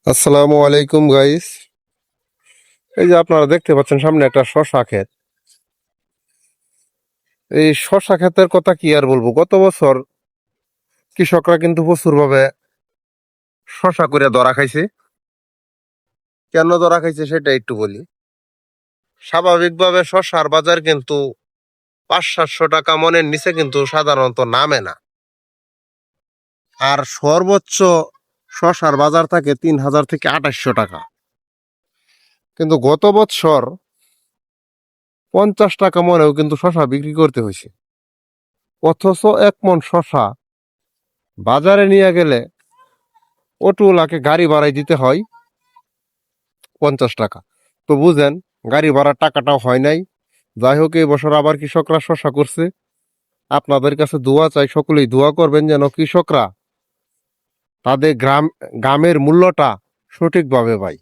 আসসালামু আলাইকুম গাইস। এই যে আপনারা দেখতে পাচ্ছেন সামনে একটা শশা ক্ষেত। এই শশা ক্ষেতের কথা কি আর বলবো, গত বছর কৃষকরা কিন্তু প্রচুর ভাবে শশা করে ধরা খাইছে। কেন ধরা খাইছে সেটা একটু বলি। স্বাভাবিকভাবে শশার বাজার কিন্তু 500-700 টাকা মনের নিচে কিন্তু সাধারণত নামে না। আর সর্বোচ্চ শশার বাজার থাকে 3000 থেকে 2800 টাকা। কিন্তু গত বছর 50 টাকা মনেও কিন্তু শশা বিক্রি করতে হয়েছে। অথচ 1 মণ শশা বাজারে নিয়ে গেলে অটোওয়ালাকে গাড়ি ভাড়াই দিতে হয় 50 টাকা। তো বুঝেন, গাড়ি ভাড়ার টাকাটাও হয় নাই। যাই হোক, এই বছর আবার কৃষকরা শশা করছে। আপনাদের কাছে দোয়া চাই, সকলেই দোয়া করবেন যেন কৃষকরা তাদের গ্রামের মূল্যটা সঠিকভাবে পায়।